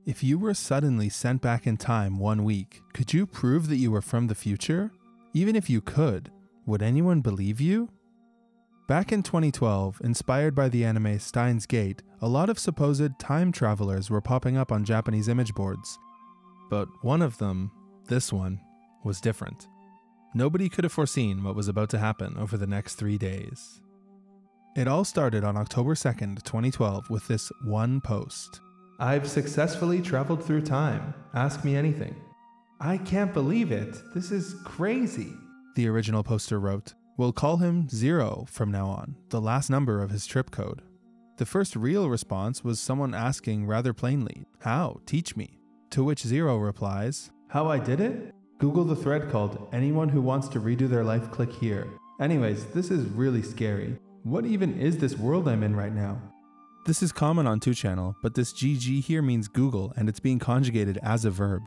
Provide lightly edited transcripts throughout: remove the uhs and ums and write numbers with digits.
If you were suddenly sent back in time 1 week, could you prove that you were from the future? Even if you could, would anyone believe you? Back in 2012, inspired by the anime Steins Gate, a lot of supposed time travelers were popping up on Japanese image boards. But one of them, this one, was different. Nobody could have foreseen what was about to happen over the next 3 days. It all started on October 2nd, 2012 with this one post. "I've successfully traveled through time. Ask me anything." "I can't believe it. This is crazy," the original poster wrote. "We'll call him 0 from now on, the last number of his trip code." The first real response was someone asking rather plainly, "How? Teach me." To which 0 replies, "How I did it? Google the thread called 'Anyone who wants to redo their life, click here.' Anyways, this is really scary. What even is this world I'm in right now?" This is common on 2channel, but this GG here means Google and it's being conjugated as a verb.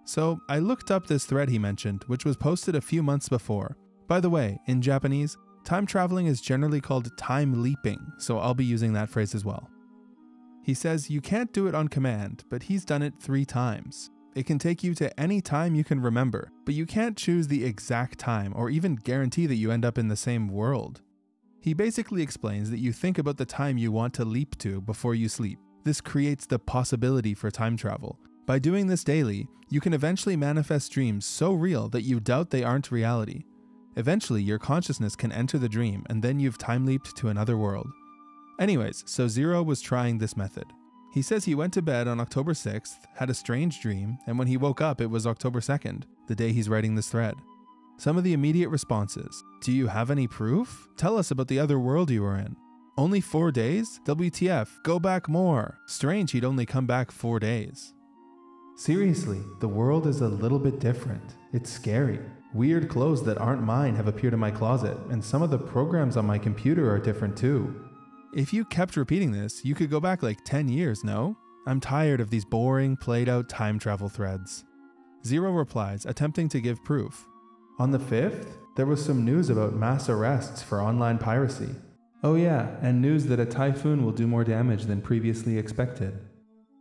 So I looked up this thread he mentioned, which was posted a few months before. By the way, in Japanese, time traveling is generally called time leaping, so I'll be using that phrase as well. He says you can't do it on command, but he's done it 3 times. It can take you to any time you can remember, but you can't choose the exact time or even guarantee that you end up in the same world. He basically explains that you think about the time you want to leap to before you sleep. This creates the possibility for time travel. By doing this daily, you can eventually manifest dreams so real that you doubt they aren't reality. Eventually, your consciousness can enter the dream and then you've time leaped to another world. Anyways, so 0 was trying this method. He says he went to bed on October 6th, had a strange dream, and when he woke up it was October 2nd, the day he's writing this thread. Some of the immediate responses: "Do you have any proof? Tell us about the other world you were in." "Only 4 days? WTF, go back more." Strange he'd only come back 4 days. "Seriously, the world is a little bit different. It's scary. Weird clothes that aren't mine have appeared in my closet, and some of the programs on my computer are different too." If you kept repeating this, you could go back like 10 years, no? I'm tired of these boring, played out time travel threads. 0 replies, attempting to give proof. "On the 5th, there was some news about mass arrests for online piracy. Oh yeah, and news that a typhoon will do more damage than previously expected."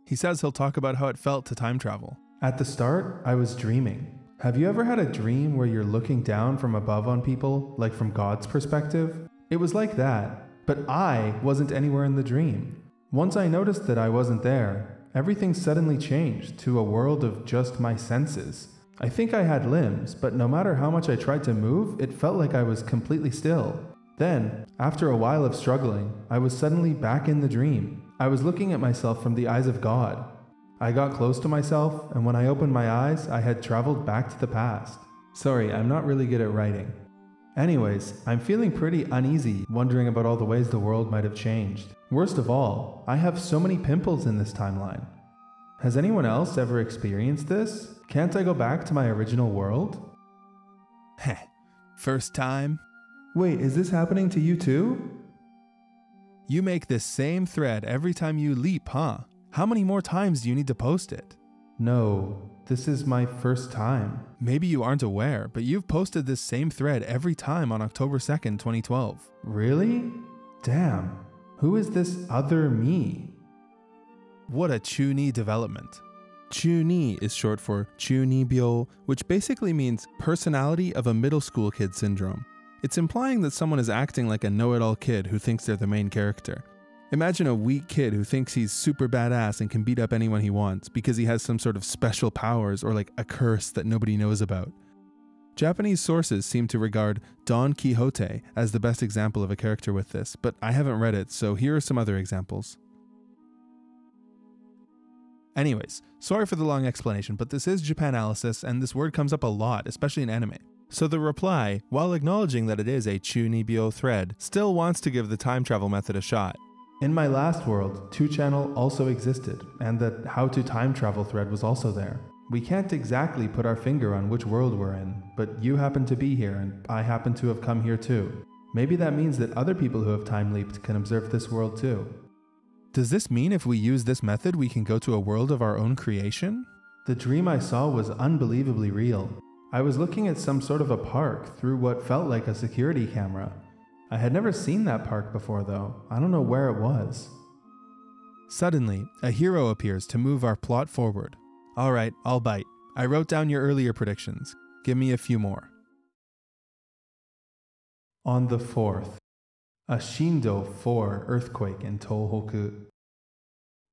He says he'll talk about how it felt to time travel. "At the start, I was dreaming. Have you ever had a dream where you're looking down from above on people, like from God's perspective? It was like that, but I wasn't anywhere in the dream. Once I noticed that I wasn't there, everything suddenly changed to a world of just my senses. I think I had limbs, but no matter how much I tried to move, it felt like I was completely still. Then, after a while of struggling, I was suddenly back in the dream. I was looking at myself from the eyes of God. I got close to myself, and when I opened my eyes, I had traveled back to the past. Sorry, I'm not really good at writing. Anyways, I'm feeling pretty uneasy, wondering about all the ways the world might have changed. Worst of all, I have so many pimples in this timeline. Has anyone else ever experienced this? Can't I go back to my original world?" Heh, first time? Wait, is this happening to you too? You make this same thread every time you leap, huh? How many more times do you need to post it? No, this is my first time. Maybe you aren't aware, but you've posted this same thread every time on October 2nd, 2012. Really? Damn. Who is this other me? What a chuni development. Chuni is short for chunibyo, which basically means personality of a middle school kid syndrome. It's implying that someone is acting like a know-it-all kid who thinks they're the main character. Imagine a weak kid who thinks he's super badass and can beat up anyone he wants because he has some sort of special powers or like a curse that nobody knows about. Japanese sources seem to regard Don Quixote as the best example of a character with this, but I haven't read it, so here are some other examples. Anyways, sorry for the long explanation, but this is Japanalysis and this word comes up a lot, especially in anime. So the reply, while acknowledging that it is a chunibyo thread, still wants to give the time travel method a shot. In my last world, 2channel also existed, and the how to time travel thread was also there. We can't exactly put our finger on which world we're in, but you happen to be here and I happen to have come here too. Maybe that means that other people who have time leaped can observe this world too. Does this mean if we use this method we can go to a world of our own creation? The dream I saw was unbelievably real. I was looking at some sort of a park through what felt like a security camera. I had never seen that park before though. I don't know where it was. Suddenly, a hero appears to move our plot forward. Alright, I'll bite. I wrote down your earlier predictions. Give me a few more. On the 4th, a Shindo 4 earthquake in Tohoku.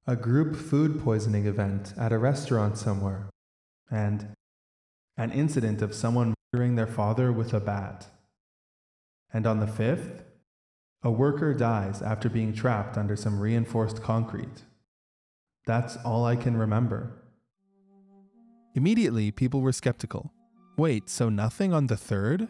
A group food poisoning event at a restaurant somewhere. And an incident of someone murdering their father with a bat. And on the 5th, a worker dies after being trapped under some reinforced concrete. That's all I can remember. Immediately, people were skeptical. Wait, so nothing on the 3rd?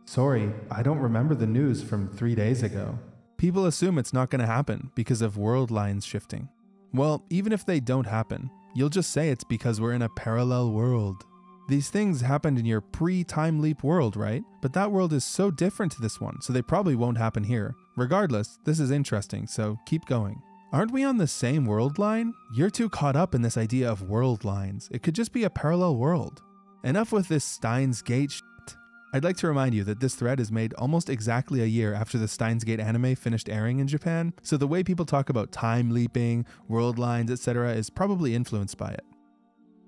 Sorry, I don't remember the news from 3 days ago. People assume it's not going to happen because of world lines shifting. Well, even if they don't happen, you'll just say it's because we're in a parallel world. These things happened in your pre-time leap world, right? But that world is so different to this one, so they probably won't happen here. Regardless, this is interesting, so keep going. Aren't we on the same world line? You're too caught up in this idea of world lines. It could just be a parallel world. Enough with this Steins Gate shit. I'd like to remind you that this thread is made almost exactly a year after the Steins Gate anime finished airing in Japan, so the way people talk about time leaping, world lines, etc. is probably influenced by it.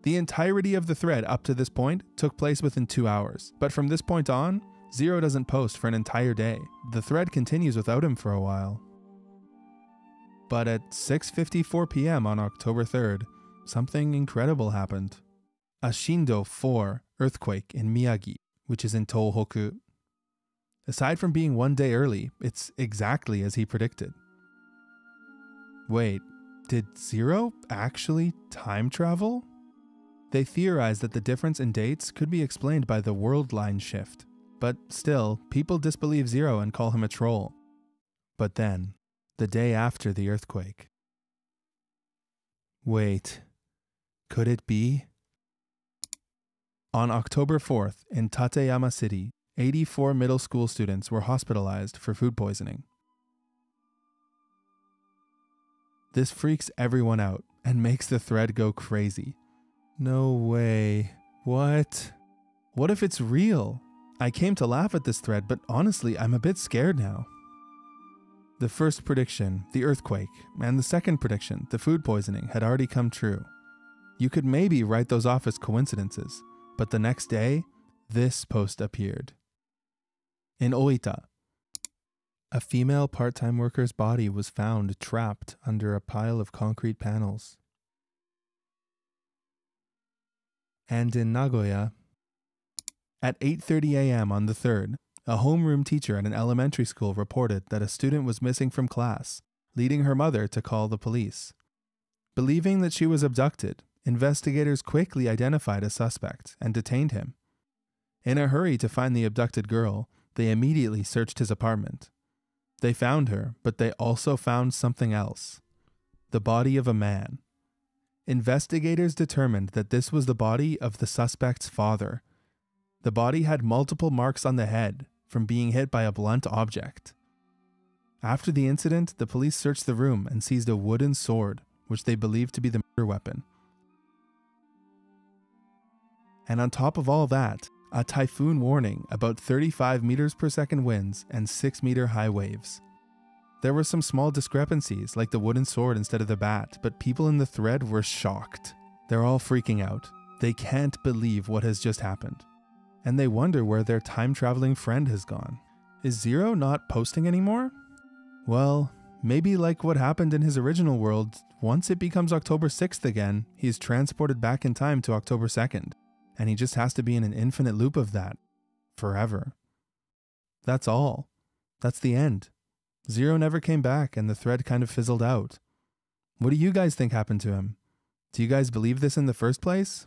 The entirety of the thread up to this point took place within 2 hours, but from this point on, Zero doesn't post for an entire day. The thread continues without him for a while. But at 6:54 p.m. on October 3rd, something incredible happened. A Shindo 4 earthquake in Miyagi, which is in Tohoku. Aside from being 1 day early, it's exactly as he predicted. Wait, did Zero actually time travel? They theorized that the difference in dates could be explained by the world line shift. But still, people disbelieve Zero and call him a troll. But then, the day after the earthquake. Wait, could it be? On October 4th, in Tateyama City, 84 middle school students were hospitalized for food poisoning. This freaks everyone out and makes the thread go crazy. No way. What? What if it's real? I came to laugh at this thread, but honestly, I'm a bit scared now. The first prediction, the earthquake, and the second prediction, the food poisoning, had already come true. You could maybe write those off as coincidences, but the next day, this post appeared. In Oita, a female part-time worker's body was found trapped under a pile of concrete panels. And in Nagoya, at 8:30 a.m. on the 3rd, a homeroom teacher at an elementary school reported that a student was missing from class, leading her mother to call the police. Believing that she was abducted, investigators quickly identified a suspect and detained him. In a hurry to find the abducted girl, they immediately searched his apartment. They found her, but they also found something else. The body of a man. Investigators determined that this was the body of the suspect's father. The body had multiple marks on the head from being hit by a blunt object. After the incident, the police searched the room and seized a wooden sword, which they believed to be the murder weapon. And on top of all that, a typhoon warning about 35 meters per second winds and 6-meter high waves. There were some small discrepancies, like the wooden sword instead of the bat, but people in the thread were shocked. They're all freaking out. They can't believe what has just happened. And they wonder where their time-traveling friend has gone. Is Zero not posting anymore? Well, maybe like what happened in his original world, once it becomes October 6th again, he's transported back in time to October 2nd. And he just has to be in an infinite loop of that. Forever. That's all. That's the end. Zero never came back and the thread kind of fizzled out. What do you guys think happened to him? Do you guys believe this in the first place?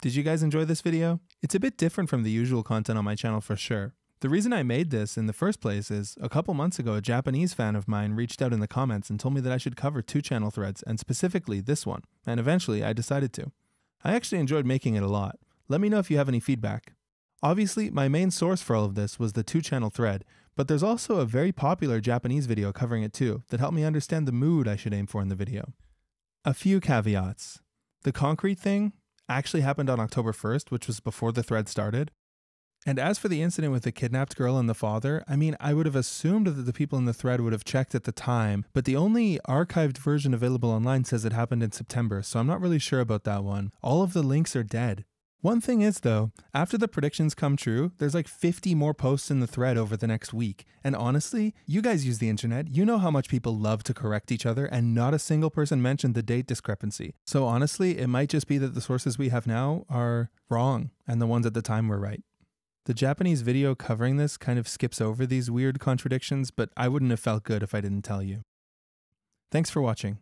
Did you guys enjoy this video? It's a bit different from the usual content on my channel for sure. The reason I made this in the first place is a couple months ago a Japanese fan of mine reached out in the comments and told me that I should cover 2 channel threads and specifically this one, and eventually I decided to. I actually enjoyed making it a lot. Let me know if you have any feedback. Obviously, my main source for all of this was the 2-channel thread, but there's also a very popular Japanese video covering it too that helped me understand the mood I should aim for in the video. A few caveats. The concrete thing actually happened on October 1st, which was before the thread started. And as for the incident with the kidnapped girl and the father, I mean, I would have assumed that the people in the thread would have checked at the time, but the only archived version available online says it happened in September, so I'm not really sure about that one. All of the links are dead. One thing is though, after the predictions come true, there's like 50 more posts in the thread over the next week. And honestly, you guys use the internet, you know how much people love to correct each other, and not a single person mentioned the date discrepancy. So honestly, it might just be that the sources we have now are wrong, and the ones at the time were right. The Japanese video covering this kind of skips over these weird contradictions, but I wouldn't have felt good if I didn't tell you. Thanks for watching.